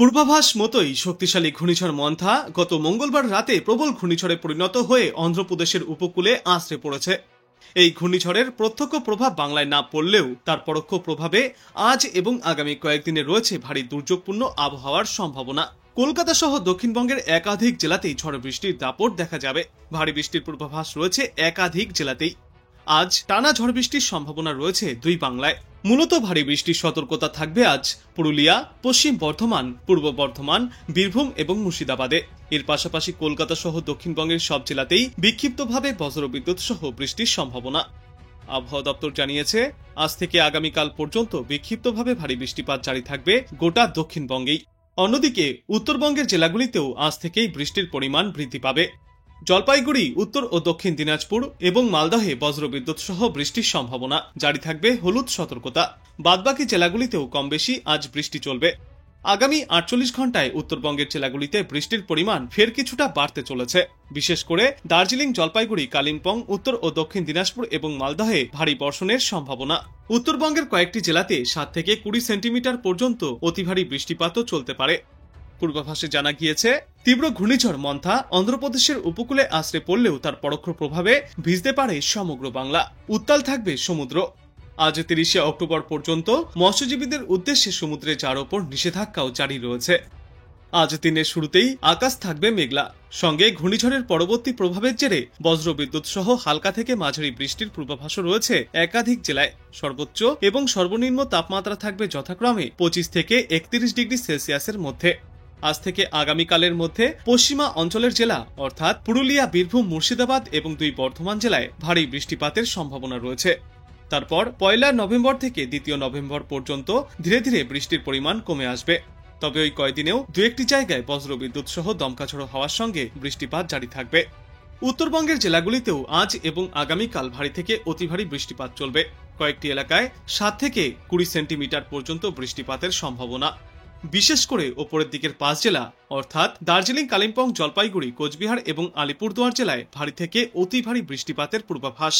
পূর্বাভাস মতোই শক্তিশালী ঘূর্ণিঝড় মন্থা গত মঙ্গলবার রাতে প্রবল ঘূর্ণিঝড়ে পরিণত হয়ে অন্ধ্রপ্রদেশের উপকূলে আছড়ে পড়েছে। এই ঘূর্ণিঝড়ের প্রত্যক্ষ প্রভাব বাংলায় না পড়লেও তার পরোক্ষ প্রভাবে আজ এবং আগামী কয়েকদিনে রয়েছে ভারী দুর্যোগপূর্ণ আবহাওয়ার সম্ভাবনা। কলকাতা সহ দক্ষিণবঙ্গের একাধিক জেলাতেই ঝড় বৃষ্টির দাপট দেখা যাবে। ভারী বৃষ্টির পূর্বাভাস রয়েছে একাধিক জেলাতেই। আজ টানা ঝড় বৃষ্টির সম্ভাবনা রয়েছে দুই বাংলায়। মূলত ভারী বৃষ্টির সতর্কতা থাকবে আজ পুরুলিয়া, পশ্চিম বর্ধমান, পূর্ব বর্ধমান, বীরভূম এবং মুর্শিদাবাদে। এর পাশাপাশি কলকাতা সহ দক্ষিণবঙ্গের সব জেলাতেই বিক্ষিপ্তভাবে বজ্রবিদ্যুৎ সহ বৃষ্টির সম্ভাবনা। আবহাওয়া দপ্তর জানিয়েছে, আজ থেকে আগামীকাল পর্যন্ত বিক্ষিপ্তভাবে ভারী বৃষ্টিপাত জারি থাকবে গোটা দক্ষিণবঙ্গেই। অন্যদিকে উত্তরবঙ্গের জেলাগুলিতেও আজ থেকেই বৃষ্টির পরিমাণ বৃদ্ধি পাবে। জলপাইগুড়ি, উত্তর ও দক্ষিণ দিনাজপুর এবং মালদহে বজ্রবিদ্যুৎ সহ বৃষ্টির সম্ভাবনা। জারি থাকবে হলুদ সতর্কতা। বাদবাকি জেলাগুলিতেও কম বেশি আজ বৃষ্টি চলবে। আগামী 48 ঘন্টায় উত্তরবঙ্গের জেলাগুলিতে বৃষ্টির পরিমাণ ফের কিছুটা বাড়তে চলেছে। বিশেষ করে দার্জিলিং, জলপাইগুড়ি, কালিম্পং, উত্তর ও দক্ষিণ দিনাজপুর এবং মালদহে ভারী বর্ষণের সম্ভাবনা। উত্তরবঙ্গের কয়েকটি জেলাতে 7 থেকে 20 সেন্টিমিটার পর্যন্ত অতি ভারী বৃষ্টিপাতও চলতে পারে। পূর্বাভাসে জানা গিয়েছে, তীব্র ঘূর্ণিঝড় মন্থা অন্ধ্রপ্রদেশের উপকূলে আছড়ে পড়লেও তার পরোক্ষ প্রভাবে ভিজতে পারে সমগ্র বাংলা। উত্তাল থাকবে সমুদ্র। আজ 30 অক্টোবর পর্যন্ত মৎস্যজীবীদের উদ্দেশ্যে সমুদ্রে যাওয়ার ওপর নিষেধাজ্ঞাও জারি রয়েছে। আজ দিনের শুরুতেই আকাশ থাকবে মেঘলা, সঙ্গে ঘূর্ণিঝড়ের পরবর্তী প্রভাবের জেরে বজ্রবিদ্যুৎ সহ হালকা থেকে মাঝারি বৃষ্টির পূর্বাভাসও রয়েছে একাধিক জেলায়। সর্বোচ্চ এবং সর্বনিম্ন তাপমাত্রা থাকবে যথাক্রমে 25 থেকে 31 ডিগ্রি সেলসিয়াসের মধ্যে। আজ থেকে আগামীকালের মধ্যে পশ্চিমা অঞ্চলের জেলা অর্থাৎ পুরুলিয়া, বীরভূম, মুর্শিদাবাদ এবং দুই বর্ধমান জেলায় ভারী বৃষ্টিপাতের সম্ভাবনা রয়েছে। তারপর 1 নভেম্বর থেকে 2 নভেম্বর পর্যন্ত ধীরে ধীরে বৃষ্টির পরিমাণ কমে আসবে। তবে ওই কয়দিনেও দু একটি জায়গায় বজ্রবিদ্যুৎ সহ দমকাঝড়ো হওয়ার সঙ্গে বৃষ্টিপাত জারি থাকবে। উত্তরবঙ্গের জেলাগুলিতেও আজ এবং আগামীকাল ভারী থেকে অতি ভারী বৃষ্টিপাত চলবে। কয়েকটি এলাকায় 7 থেকে 20 সেন্টিমিটার পর্যন্ত বৃষ্টিপাতের সম্ভাবনা। বিশেষ করে ওপরের দিকের 5 জেলা অর্থাৎ দার্জিলিং, কালিম্পং, জলপাইগুড়ি, কোচবিহার এবং আলিপুরদুয়ার জেলায় ভারী থেকে অতি ভারী বৃষ্টিপাতের পূর্বাভাস।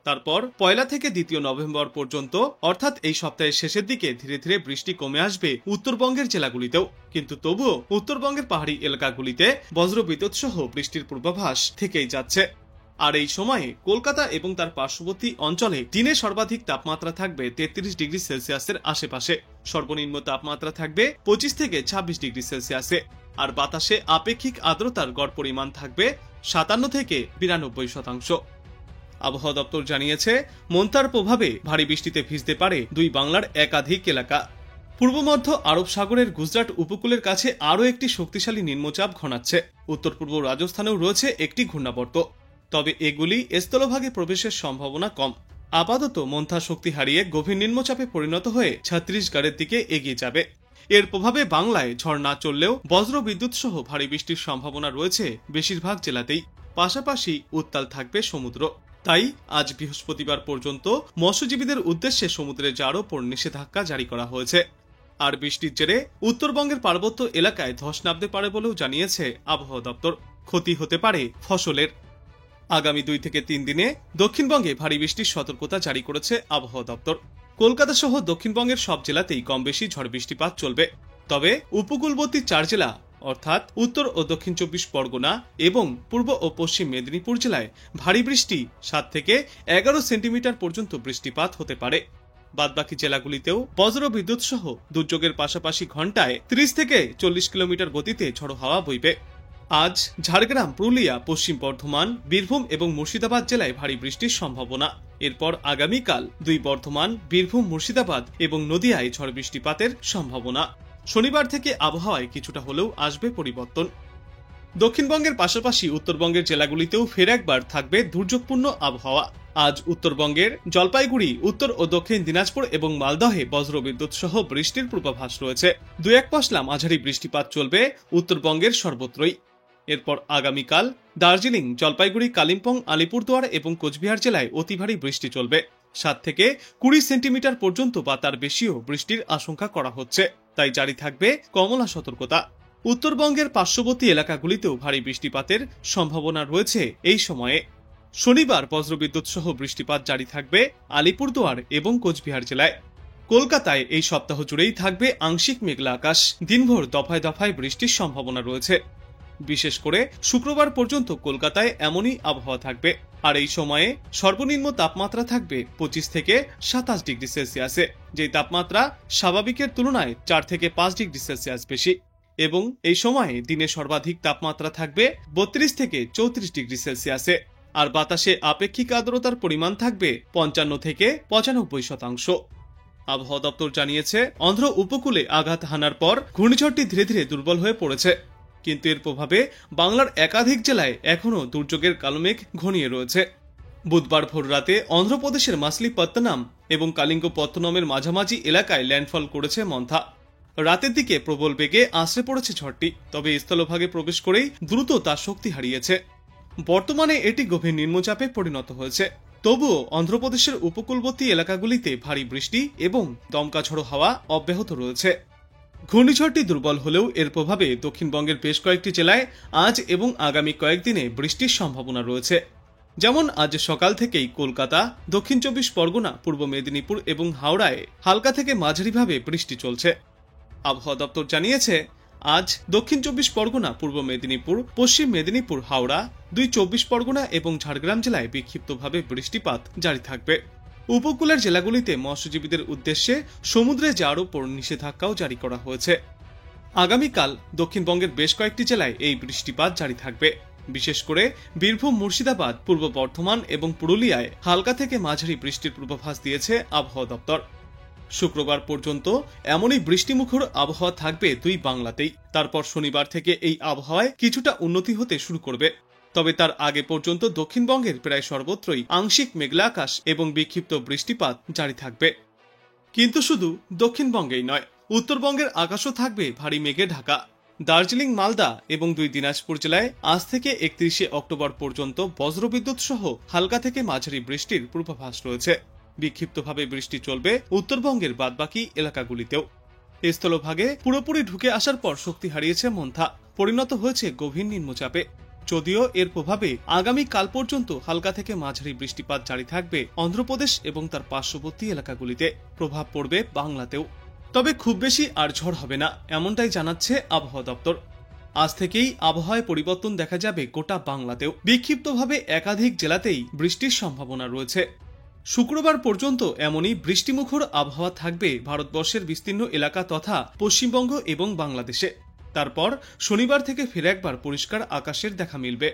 তারপর 1 থেকে 2 নভেম্বর পর্যন্ত অর্থাৎ এই সপ্তাহের শেষের দিকে ধীরে ধীরে বৃষ্টি কমে আসবে উত্তরবঙ্গের জেলাগুলিতেও। কিন্তু তবুও উত্তরবঙ্গের পাহাড়ি এলাকাগুলিতে বজ্রবিদ্যুৎ সহ বৃষ্টির পূর্বাভাস থেকেই যাচ্ছে। আর এই সময়ে কলকাতা এবং তার পার্শ্ববর্তী অঞ্চলে দিনে সর্বাধিক তাপমাত্রা থাকবে 33 ডিগ্রি সেলসিয়াসের আশেপাশে। সর্বনিম্ন তাপমাত্রা থাকবে 25 থেকে 26 ডিগ্রি সেলসিয়াসে। আর বাতাসে আপেক্ষিক আর্দ্রতার গড় পরিমাণ থাকবে 57 থেকে 92%। আবহাওয়া দপ্তর জানিয়েছে, মন্থার প্রভাবে ভারী বৃষ্টিতে ভিজতে পারে দুই বাংলার একাধিক এলাকা। পূর্ব মধ্য আরব সাগরের গুজরাট উপকূলের কাছে আরও একটি শক্তিশালী নিম্নচাপ ঘনাচ্ছে। উত্তর পূর্ব রাজস্থানেও রয়েছে একটি ঘূর্ণাবর্ত। তবে এগুলি স্থলভাগে প্রবেশের সম্ভাবনা কম। আপাতত মন্থা শক্তি হারিয়ে গভীর নিম্নচাপে পরিণত হয়ে ছত্তিশগড়ের দিকে এগিয়ে যাবে। এর প্রভাবে বাংলায় ঝড় না চললেও বজ্রবিদ্যুৎ সহ ভারী বৃষ্টির সম্ভাবনা রয়েছে বেশিরভাগ জেলাতেই। পাশাপাশি উত্তাল থাকবে সমুদ্র। তাই আজ বৃহস্পতিবার পর্যন্ত মৎস্যজীবীদের উদ্দেশ্যে সমুদ্রে যাওয়ার ওপর নিষেধাজ্ঞা জারি করা হয়েছে। আর বৃষ্টির জেরে উত্তরবঙ্গের পার্বত্য এলাকায় ধস নামতে পারে বলেও জানিয়েছে আবহাওয়া দপ্তর। ক্ষতি হতে পারে ফসলের। আগামী 2 থেকে 3 দিনে দক্ষিণবঙ্গে ভারী বৃষ্টির সতর্কতা জারি করেছে আবহাওয়া দপ্তর। কলকাতা সহ দক্ষিণবঙ্গের সব জেলাতেই কম বেশি ঝড় বৃষ্টিপাত চলবে। তবে উপকূলবর্তী 4 জেলা অর্থাৎ উত্তর ও দক্ষিণ 24 পরগনা এবং পূর্ব ও পশ্চিম মেদিনীপুর জেলায় ভারী বৃষ্টি 7 থেকে 11 সেন্টিমিটার পর্যন্ত বৃষ্টিপাত হতে পারে। বাদবাকি জেলাগুলিতেও বজ্রবিদ্যুৎ সহ দুর্যোগের পাশাপাশি ঘন্টায় 30 থেকে 40 কিলোমিটার গতিতে ঝড়ো হাওয়া বইবে। আজ ঝাড়গ্রাম, পুরুলিয়া, পশ্চিম বর্ধমান, বীরভূম এবং মুর্শিদাবাদ জেলায় ভারী বৃষ্টির সম্ভাবনা। এরপর আগামীকাল দুই বর্ধমান, বীরভূম, মুর্শিদাবাদ এবং নদিয়ায় ঝড় বৃষ্টিপাতের সম্ভাবনা। শনিবার থেকে আবহাওয়ায় কিছুটা হলেও আসবে পরিবর্তন। দক্ষিণবঙ্গের পাশাপাশি উত্তরবঙ্গের জেলাগুলিতেও ফের একবার থাকবে দুর্যোগপূর্ণ আবহাওয়া। আজ উত্তরবঙ্গের জলপাইগুড়ি, উত্তর ও দক্ষিণ দিনাজপুর এবং মালদহে বজ্রবিদ্যুৎ সহ বৃষ্টির পূর্বাভাস রয়েছে। 2-1 পশলা মাঝারি বৃষ্টিপাত চলবে উত্তরবঙ্গের সর্বত্রই। এরপর আগামীকাল দার্জিলিং, জলপাইগুড়ি, কালিম্পং, আলিপুরদুয়ার এবং কোচবিহার জেলায় অতি ভারী বৃষ্টি চলবে। 7 থেকে 20 সেন্টিমিটার পর্যন্ত বা তার বেশিও বৃষ্টির আশঙ্কা করা হচ্ছে। তাই জারি থাকবে কমলা সতর্কতা। উত্তরবঙ্গের পার্শ্ববর্তী এলাকাগুলিতেও ভারী বৃষ্টিপাতের সম্ভাবনা রয়েছে এই সময়ে। শনিবার বজ্রবিদ্যুৎ সহ বৃষ্টিপাত জারি থাকবে আলিপুরদুয়ার এবং কোচবিহার জেলায়। কলকাতায় এই সপ্তাহ জুড়েই থাকবে আংশিক মেঘলা আকাশ, দিনভর দফায় দফায় বৃষ্টির সম্ভাবনা রয়েছে। বিশেষ করে শুক্রবার পর্যন্ত কলকাতায় এমনই আবহাওয়া থাকবে। আর এই সময়ে সর্বনিম্ন তাপমাত্রা থাকবে 25 থেকে 27 ডিগ্রি সেলসিয়াসে, যে তাপমাত্রা স্বাভাবিকের তুলনায় 4 থেকে 5 ডিগ্রি সেলসিয়াস বেশি। এবং এই সময়ে দিনে সর্বাধিক তাপমাত্রা থাকবে 32 থেকে 34 ডিগ্রি সেলসিয়াসে। আর বাতাসে আপেক্ষিক আর্দ্রতার পরিমাণ থাকবে 55 থেকে 95%। আবহাওয়া দপ্তর জানিয়েছে, অন্ধ্র উপকূলে আঘাত হানার পর ঘূর্ণিঝড়টি ধীরে ধীরে দুর্বল হয়ে পড়েছে, কিন্তু এর প্রভাবে বাংলার একাধিক জেলায় এখনও দুর্যোগের কালোমেঘ ঘনিয়ে রয়েছে। বুধবার ভোররাতে অন্ধ্রপ্রদেশের মাসলিপত্তনম এবং কালিঙ্গপত্তনমের মাঝামাঝি এলাকায় ল্যান্ডফল করেছে মন্থা। রাতের দিকে প্রবল বেগে আছড়ে পড়েছে ঝড়টি, তবে স্থলভাগে প্রবেশ করেই দ্রুত তার শক্তি হারিয়েছে। বর্তমানে এটি গভীর নিম্নচাপে পরিণত হয়েছে। তবুও অন্ধ্রপ্রদেশের উপকূলবর্তী এলাকাগুলিতে ভারী বৃষ্টি এবং দমকা ঝড়ো হাওয়া অব্যাহত রয়েছে। ঘূর্ণিঝড়টি দুর্বল হলেও এর প্রভাবে দক্ষিণবঙ্গের বেশ কয়েকটি জেলায় আজ এবং আগামী কয়েকদিনে বৃষ্টির সম্ভাবনা রয়েছে। যেমন আজ সকাল থেকেই কলকাতা, দক্ষিণ 24 পরগনা, পূর্ব মেদিনীপুর এবং হাওড়ায় হালকা থেকে মাঝারিভাবে বৃষ্টি চলছে। আবহাওয়া দপ্তর জানিয়েছে, আজ দক্ষিণ 24 পরগনা, পূর্ব মেদিনীপুর, পশ্চিম মেদিনীপুর, হাওড়া, 24 পরগনা এবং ঝাড়গ্রাম জেলায় বিক্ষিপ্তভাবে বৃষ্টিপাত জারি থাকবে। উপকূলের জেলাগুলিতে মৎস্যজীবীদের উদ্দেশ্যে সমুদ্রে যাওয়ার উপর নিষেধাজ্ঞাও জারি করা হয়েছে। আগামীকাল দক্ষিণবঙ্গের বেশ কয়েকটি জেলায় এই বৃষ্টিপাত জারি থাকবে। বিশেষ করে বীরভূম, মুর্শিদাবাদ, পূর্ব বর্ধমান এবং পুরুলিয়ায় হালকা থেকে মাঝারি বৃষ্টির পূর্বাভাস দিয়েছে আবহাওয়া দপ্তর। শুক্রবার পর্যন্ত এমনই বৃষ্টিমুখর আবহাওয়া থাকবে দুই বাংলাতেই। তারপর শনিবার থেকে এই আবহাওয়ায় কিছুটা উন্নতি হতে শুরু করবে। তবে তার আগে পর্যন্ত দক্ষিণবঙ্গের প্রায় সর্বত্রই আংশিক মেঘলা আকাশ এবং বিক্ষিপ্ত বৃষ্টিপাত জারি থাকবে। কিন্তু শুধু দক্ষিণবঙ্গেই নয়, উত্তরবঙ্গের আকাশও থাকবে ভারী মেঘে ঢাকা। দার্জিলিং, মালদা এবং 2 দিনাজপুর জেলায় আজ থেকে 31 অক্টোবর পর্যন্ত বজ্রবিদ্যুৎ সহ হালকা থেকে মাঝারি বৃষ্টির পূর্বাভাস রয়েছে। বিক্ষিপ্তভাবে বৃষ্টি চলবে উত্তরবঙ্গের বাদবাকি এলাকাগুলিতেও। স্থলভাগে পুরোপুরি ঢুকে আসার পর শক্তি হারিয়েছে মন্থা, পরিণত হয়েছে গভীর নিম্নচাপে। যদিও এর প্রভাবে আগামী কাল পর্যন্ত হালকা থেকে মাঝারি বৃষ্টিপাত জারি থাকবে অন্ধ্রপ্রদেশ এবং তার পার্শ্ববর্তী এলাকাগুলিতে, প্রভাব পড়বে বাংলাতেও। তবে খুব বেশি আর ঝড় হবে না, এমনটাই জানাচ্ছে আবহাওয়া দপ্তর। আজ থেকেই আবহাওয়ায় পরিবর্তন দেখা যাবে গোটা বাংলাতেও। বিক্ষিপ্তভাবে একাধিক জেলাতেই বৃষ্টির সম্ভাবনা রয়েছে। শুক্রবার পর্যন্ত এমনই বৃষ্টিমুখর আবহাওয়া থাকবে ভারতবর্ষের বিস্তীর্ণ এলাকা তথা পশ্চিমবঙ্গ এবং বাংলাদেশে। তারপর শনিবার থেকে ফের একবার পরিষ্কার আকাশের দেখা মিলবে।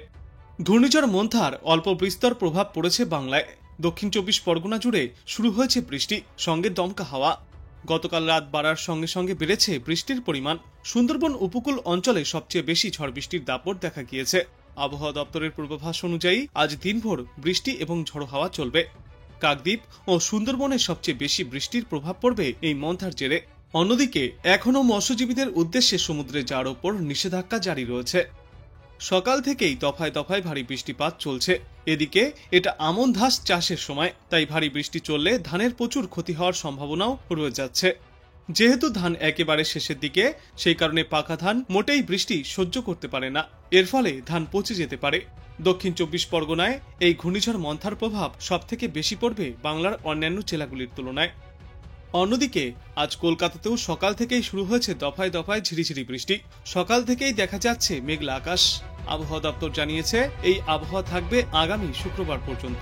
ঘূর্ণিঝড় মন্থার অল্প বিস্তর প্রভাব পড়েছে বাংলায়। দক্ষিণ 24 পরগনা জুড়ে শুরু হয়েছে বৃষ্টি, সঙ্গে দমকা হাওয়া। গতকাল রাত বাড়ার সঙ্গে সঙ্গে বেড়েছে বৃষ্টির পরিমাণ। সুন্দরবন উপকূল অঞ্চলে সবচেয়ে বেশি ঝড় বৃষ্টির দাপট দেখা গিয়েছে। আবহাওয়া দপ্তরের পূর্বাভাস অনুযায়ী আজ দিনভর বৃষ্টি এবং ঝড়ো হাওয়া চলবে। কাকদ্বীপ ও সুন্দরবনে সবচেয়ে বেশি বৃষ্টির প্রভাব পড়বে এই মন্থার জেরে। অন্যদিকে এখনও মৎস্যজীবীদের উদ্দেশ্যে সমুদ্রে যাওয়ার ওপর নিষেধাজ্ঞা জারি রয়েছে। সকাল থেকেই দফায় দফায় ভারী বৃষ্টিপাত চলছে। এদিকে এটা আমন ধাস চাষের সময়, তাই ভারী বৃষ্টি চললে ধানের প্রচুর ক্ষতি হওয়ার সম্ভাবনাও রয়ে যাচ্ছে। যেহেতু ধান একেবারে শেষের দিকে, সেই কারণে পাকা ধান মোটেই বৃষ্টি সহ্য করতে পারে না। এর ফলে ধান পচে যেতে পারে। দক্ষিণ 24 পরগনায় এই ঘূর্ণিঝড় মন্থার প্রভাব সবথেকে বেশি পড়বে বাংলার অন্যান্য জেলাগুলির তুলনায়। অন্যদিকে আজ কলকাতাতেও সকাল থেকেই শুরু হয়েছে দফায় দফায় ঝিরিঝিরি বৃষ্টি। সকাল থেকেই দেখা যাচ্ছে মেঘলা আকাশ। আবহাওয়া দপ্তর জানিয়েছে, এই আবহাওয়া থাকবে আগামী শুক্রবার পর্যন্ত।